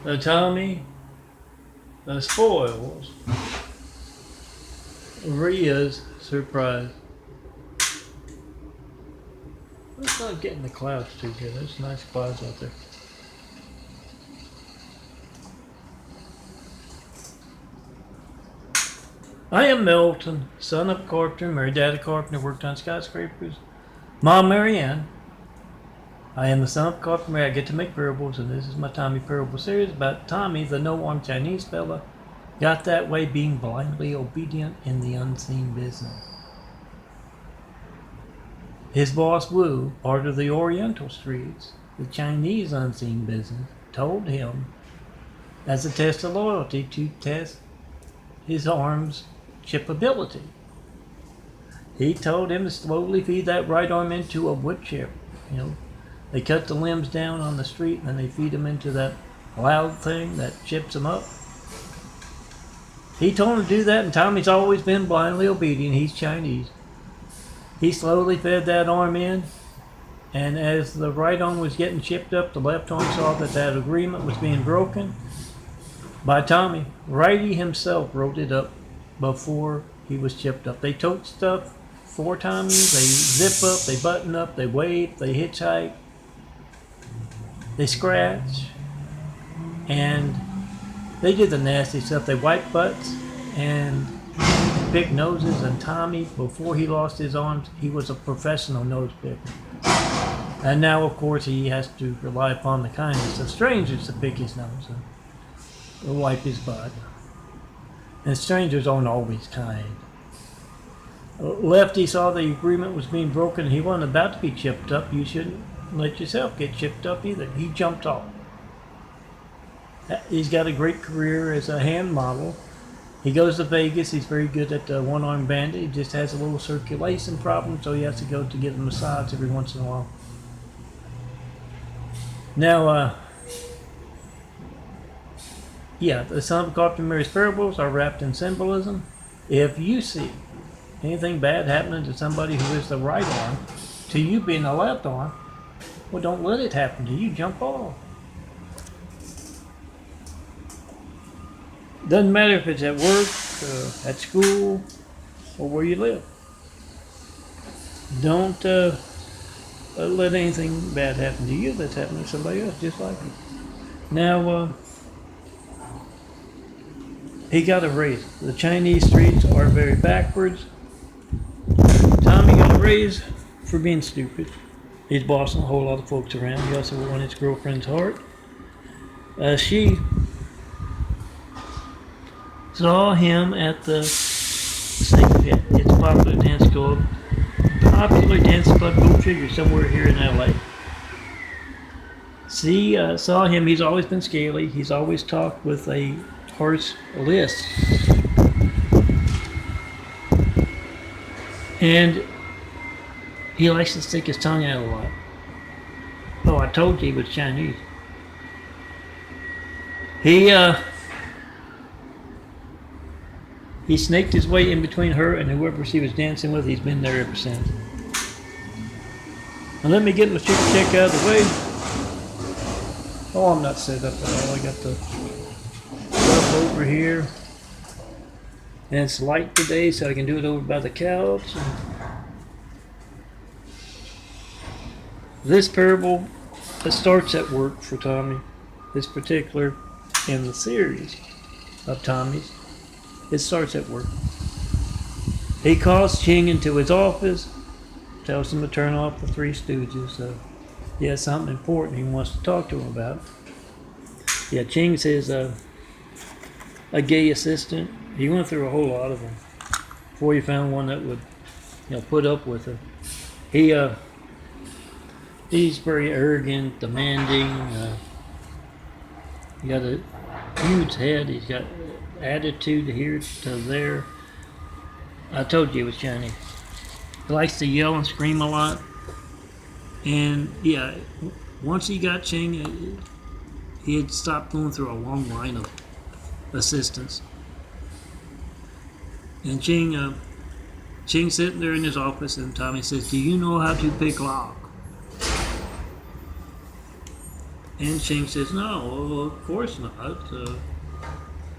Tami spoils Ria'S surprise. It's not getting the clouds too good. There's nice clouds out there. I am Milton, son of a carpenter, married dad a carpenter, worked on skyscrapers. Mom, Marianne. I am the son of a carpenter. I get to make parables, and this is my Tami parable series about Tami, the no-armed Chinese fella, got that way being blindly obedient in the unseen business. His boss Wu, part of the Oriental streets, the Chinese unseen business, told him, as a test of loyalty, to test his arm's chipability. He told him to slowly feed that right arm into a wood chip. They cut the limbs down on the street and then they feed them into that loud thing that chips them up. He told him to do that, and Tommy's always been blindly obedient. He's Chinese. He slowly fed that arm in, and as the right arm was getting chipped up, the left arm saw that that agreement was being broken by Tami. Righty himself wrote it up before he was chipped up. They tote stuff for Tommy. They zip up, they button up, they wave, they hitchhike, they scratch, and they did the nasty stuff. They wipe butts and pick noses, and Tommy, before he lost his arms, he was a professional nose picker. And now, of course, he has to rely upon the kindness of strangers to pick his nose and wipe his butt. And strangers aren't always kind. Lefty saw the agreement was being broken, and he wasn't about to be chipped up. You shouldn't let yourself get chipped up either. He jumped off. He's got a great career as a hand model. He goes to Vegas. He's very good at the one-armed bandit. He just has a little circulation problem, so he has to go to get a massage every once in a while. Now, the son of a carpenter marries parables are wrapped in symbolism. If you see anything bad happening to somebody who is the right arm, to you being the left arm, well, don't let it happen to you. Jump off. Doesn't matter if it's at work, at school, or where you live. Don't let anything bad happen to you that's happening to somebody else just like you. Now, he got a raise. The Chinese streets are very backwards. Tommy got a raise for being stupid. He's bossing a whole lot of folks around. He also won his girlfriend's heart. She saw him at the Snake Pit. It's a popular dance club. Go figure, somewhere here in LA. She saw him. He's always been scaly. He's always talked with a harsh lisp. And he likes to stick his tongue out a lot. Oh, I told you he was Chinese. He snaked his way in between her and whoever she was dancing with. He's been there ever since. Now let me get my chick check out of the way. Oh, I'm not set up at all. I got the stuff over here. And it's light today, so I can do it over by the couch. This parable, it starts at work for Tami. This particular in the series of Tommy's, it starts at work. He calls Ching into his office, tells him to turn off the Three Stooges. He has something important he wants to talk to him about. Ching says a gay assistant. He went through a whole lot of them before he found one that would, put up with her. He's very arrogant, demanding. He got a huge head. He's got attitude here to there. I told you it was Chinese. He likes to yell and scream a lot. And once he got Ching, he had stopped going through a long line of assistants. And Ching's sitting there in his office, and Tommy says, "Do you know how to pick lock?" And Ching says, no, well, of course not.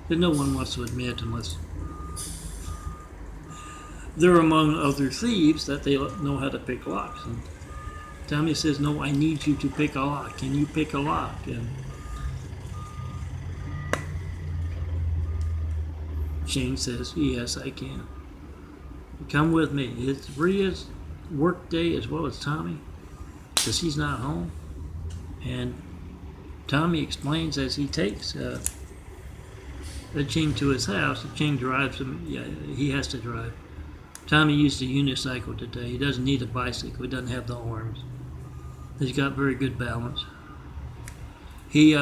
That no one wants to admit unless they're among other thieves that they know how to pick locks. And Tami says, no, I need you to pick a lock. Can you pick a lock? And Ching says, yes, I can. Come with me. It's Ria'S work day as well as Tami, because he's not home. And Tami explains as he takes Ching to his house. Ching drives him. Yeah, he has to drive. Tami used a unicycle today. He doesn't need a bicycle. He doesn't have the arms. He's got very good balance. He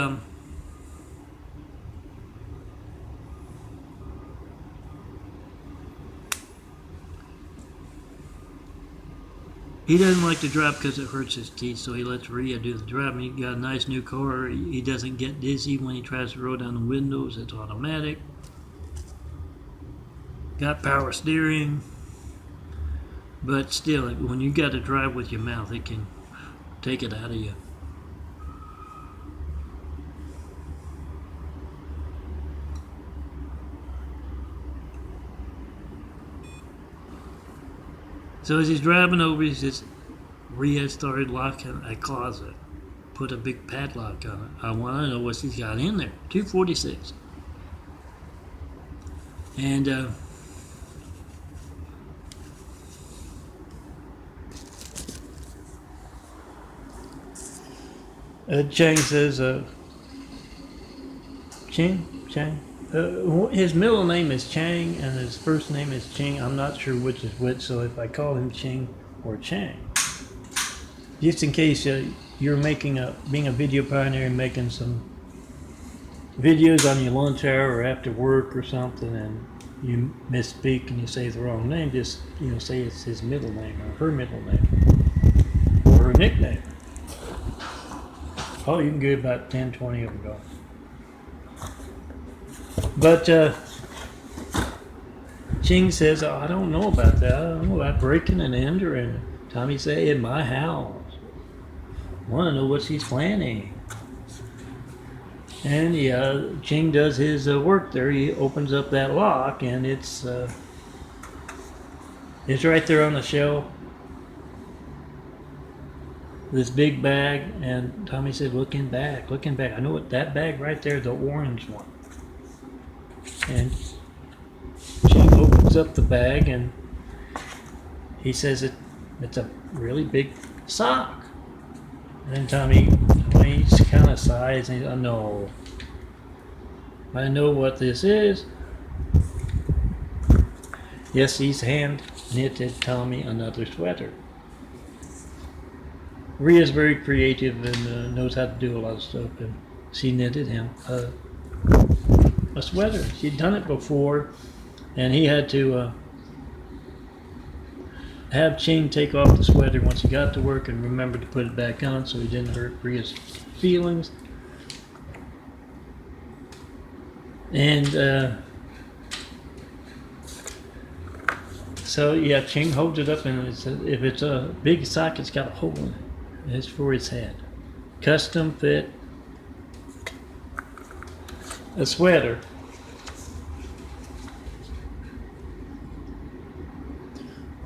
doesn't like to drive because it hurts his teeth, so he lets Ri'a do the driving. He got a nice new car. He doesn't get dizzy when he tries to roll down the windows. It's automatic. Got power steering. But still, when you got to drive with your mouth, it can take it out of you. So as he's driving over, he says, Ri'a started locking a closet. Put a big padlock on it. I want to know what he's got in there. 246. And Chang says, Chang? His middle name is Chang and his first name is Ching. I'm not sure which is which, so if I call him Ching or Chang, just in case you're being a video pioneer and making some videos on your lunch hour or after work or something, and you misspeak and you say the wrong name, just say it's his middle name or her middle name or her nickname. Oh, you can get about 10, 20 of them going. But Ching says, oh, I don't know about that. I don't know about breaking and entering. Tami say, in my house. I want to know what she's planning. And yeah, Ching does his work there. He opens up that lock, and it's right there on the shelf. This big bag, and Tami said, looking back. I know what that bag right there, the orange one. And Ching opens up the bag, and he says it's a really big sock. And then Tami just kind of sighs, and he says, no, I know what this is. Yes, he's hand knitted Tami another sweater. Ria'S very creative and knows how to do a lot of stuff, and she knitted him a sweater. She'd done it before, and he had to have Ching take off the sweater once he got to work and remember to put it back on so he didn't hurt Ria'S feelings. And so yeah, Ching holds it up, and if it's a big sock, it's got a hole in it. It's for his head. Custom fit a sweater.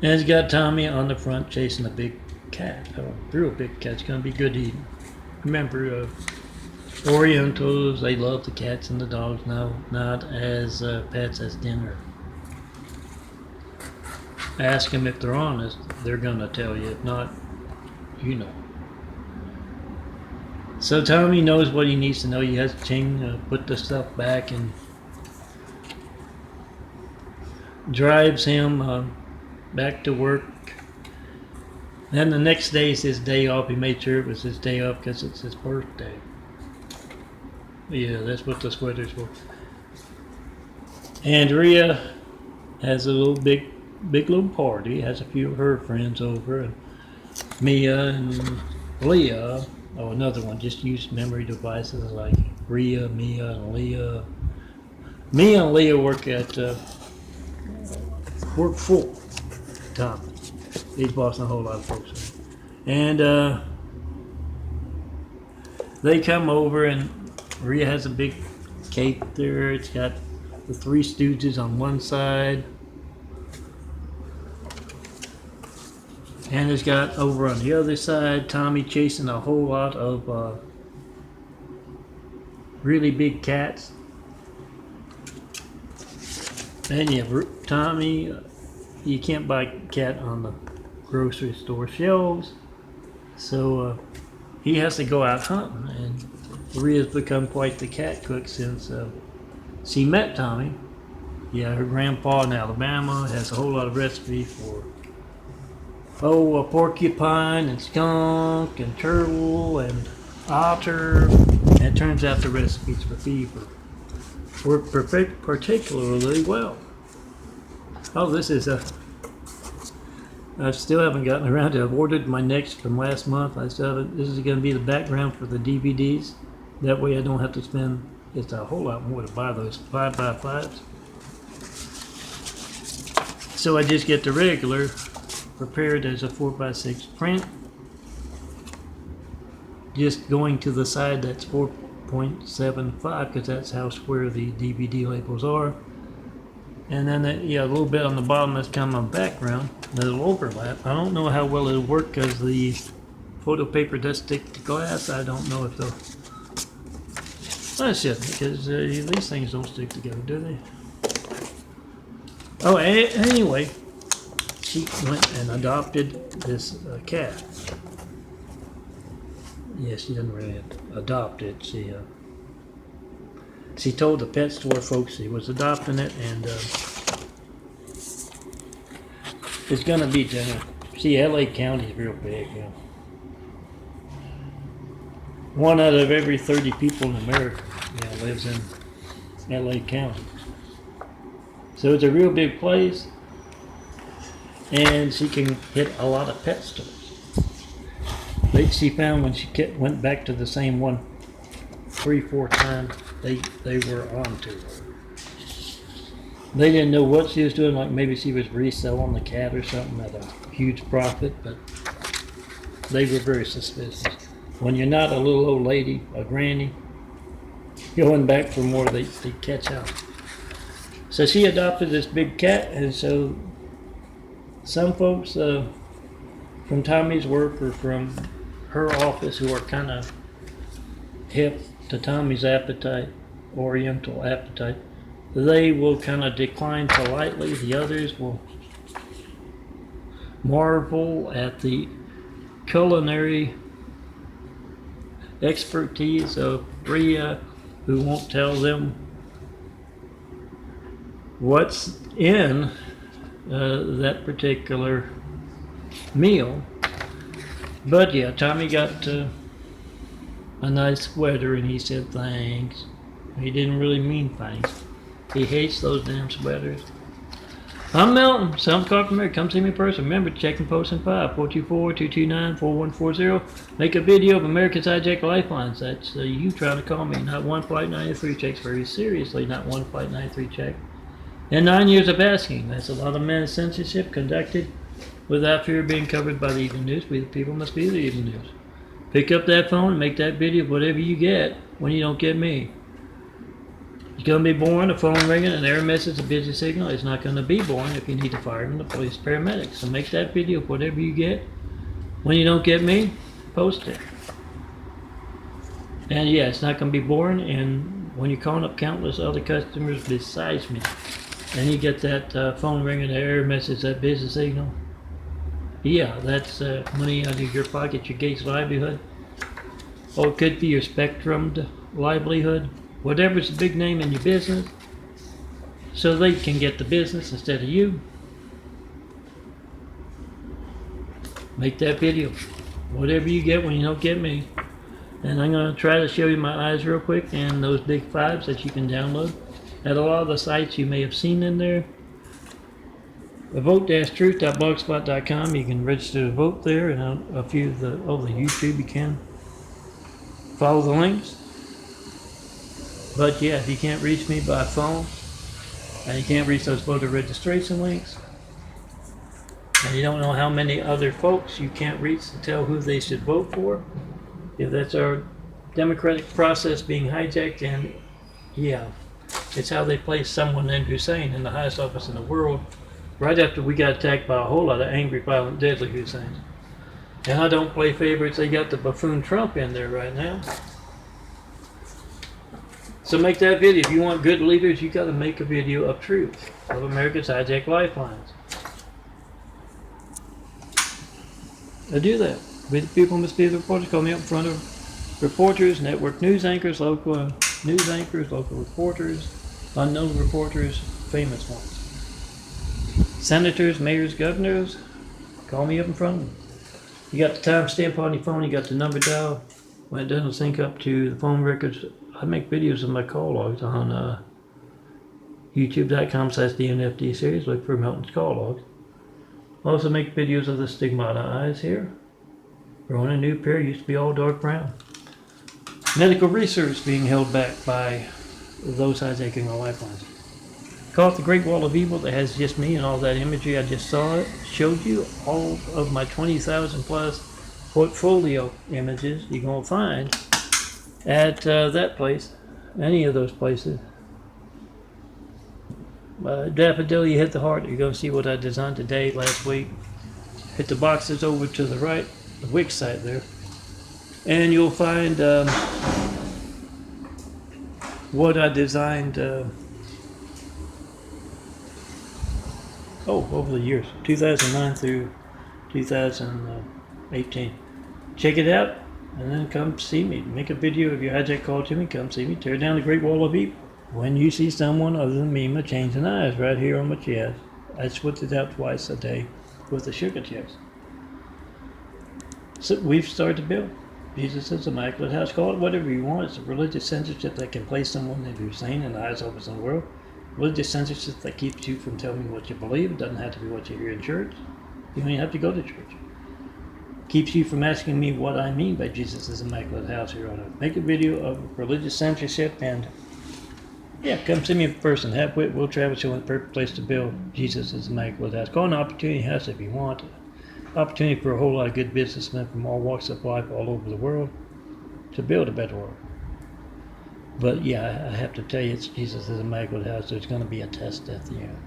And it's got Tami on the front chasing a big cat. A real big cat. It's going to be good eating. Remember, Orientals, they love the cats and the dogs. No, not as pets, as dinner. Ask them if they're honest. They're going to tell you. If not, you know. So Tami knows what he needs to know. He has Ching put the stuff back and drives him back to work. Then the next day is his day off. He made sure it was his day off because it's his birthday. Yeah, that's what the sweater's for. And Ri'a has a big little party. Has a few of her friends over, and Mia and Leah. Oh, another one. Just use memory devices like Ri'a, Mia, and Leah. Mia and Leah work full time. He's bossing a whole lot of folks. And they come over, and Rhea has a big cake there. It's got the Three Stooges on one side, and it's got over on the other side Tami chasing a whole lot of really big cats. And you have Tami. You can't buy cat on the grocery store shelves, so he has to go out hunting. And Ria'S become quite the cat cook since she met Tami. Yeah, her grandpa in Alabama has a whole lot of recipes for a porcupine and skunk and turtle and otter. And it turns out the recipes for beaver work particularly well. Oh, this is I still haven't gotten around to it. I've ordered my next from last month. This is going to be the background for the DVDs. That way I don't have to spend just a whole lot more to buy those 5x5s. So I just get the regular prepared as a 4x6 print. Just going to the side that's 4.75 because that's how square the DVD labels are. And then a little bit on the bottom that's kind of a background that'll overlap. I don't know how well it'll work because the photo paper does stick to glass. I don't know if they'll. I shouldn't, because these things don't stick together, do they? Oh, anyway, she went and adopted this cat. Yeah, she didn't really adopt it. She told the pet store folks she was adopting it, and it's gonna be general. See, LA County is real big. You know. 1 out of every 30 people in America, lives in LA County. So it's a real big place, and she can hit a lot of pet stores. But she found when she went back to the same one 3-4 times, they were on to her. They didn't know what she was doing, like maybe she was reselling the cat or something at a huge profit, but they were very suspicious. When you're not a little old lady, a granny, going back for more, they catch out. So she adopted this big cat, and so some folks from Tommy's work or from her office who are kind of hip to Tommy's appetite, Oriental appetite, they will kind of decline politely. The others will marvel at the culinary expertise of Rhea, who won't tell them what's in that particular meal. But yeah, Tommy got a nice sweater, and he said thanks. He didn't really mean thanks. He hates those damn sweaters. I'm Milton, Soundcloud from America. Come see me in person. Remember, check and post in 424-229-4140. Make a video of America's Hijacked Lifelines. That's you trying to call me. Not one Flight 93 checks very seriously. Not one Flight 93 check. And 9 years of asking. That's a lot of managed censorship conducted without fear of being covered by the evil news. We the people must be the evil news. Pick up that phone and make that video of whatever you get when you don't get me. It's going to be boring, a phone ringing, an error message, a busy signal. It's not going to be boring if you need a fireman, the police, paramedics. So make that video of whatever you get. When you don't get me, post it. And yeah, it's not going to be boring. And when you're calling up countless other customers besides me, and you get that phone ringing, the error message, that busy signal, yeah, that's money out of your pocket, your Gates livelihood. Or it could be your Spectrum livelihood. Whatever's the big name in your business, so they can get the business instead of you. Make that video. Whatever you get when you don't get me. And I'm going to try to show you my eyes real quick and those big fives that you can download at a lot of the sites you may have seen in there. Vote-truth.blogspot.com. You can register to vote there, and a few of the YouTube you can follow the links. But yeah, if you can't reach me by phone, and you can't reach those voter registration links, and you don't know how many other folks you can't reach to tell who they should vote for, if that's our democratic process being hijacked, and yeah, it's how they place someone named Hussein in the highest office in the world right after we got attacked by a whole lot of angry, violent, deadly Husseins. And I don't play favorites. They got the buffoon Trump in there right now. So make that video. If you want good leaders, you got to make a video of truth of America's hijacked lifelines. I do that. We the people must be the reporters. Call me up in front of reporters, network news anchors, local news anchors, local reporters, unknown reporters, famous ones. Senators, mayors, governors, call me up in front of them. You got the timestamp on your phone, you got the number dial. When it doesn't sync up to the phone records, I make videos of my call logs on youtube.com/DNFD series. Look for Melton's call logs. I also make videos of the stigmata eyes here. Growing a new pair, used to be all dark brown. Medical research being held back by those hijacking our lifelines. Call it the Great Wall of Evil that has just me and all that imagery. I just saw it, showed you all of my 20,000 plus portfolio images you're going to find at that place, any of those places. Daffodil, you hit the heart. You're going to see what I designed today, last week. Hit the boxes over to the right, the Wix site there, and you'll find what I designed over the years, 2009 through 2018. Check it out, and then come see me. Make a video of your hijack call to me. Come see me. Tear down the Great Wall of Evil. When you see someone other than me, my changing eyes right here on my chest. I switch it out twice a day with the sugar chips. So we've started to build. Jesus is immaculate house. Call it whatever you want. It's a religious censorship that can place someone that you're saying in the highest office in the world. Religious censorship that keeps you from telling me what you believe. It doesn't have to be what you hear in church. You don't even have to go to church. Keeps you from asking me what I mean by Jesus' immaculate house here on earth. Make a video of religious censorship and yeah, come see me in person. We'll travel to a perfect place to build Jesus' immaculate house. Call it an opportunity house if you want. Opportunity for a whole lot of good businessmen from all walks of life all over the world to build a better world. But yeah, I have to tell you, it's Jesus' immaculate house. There's going to be a test at the end.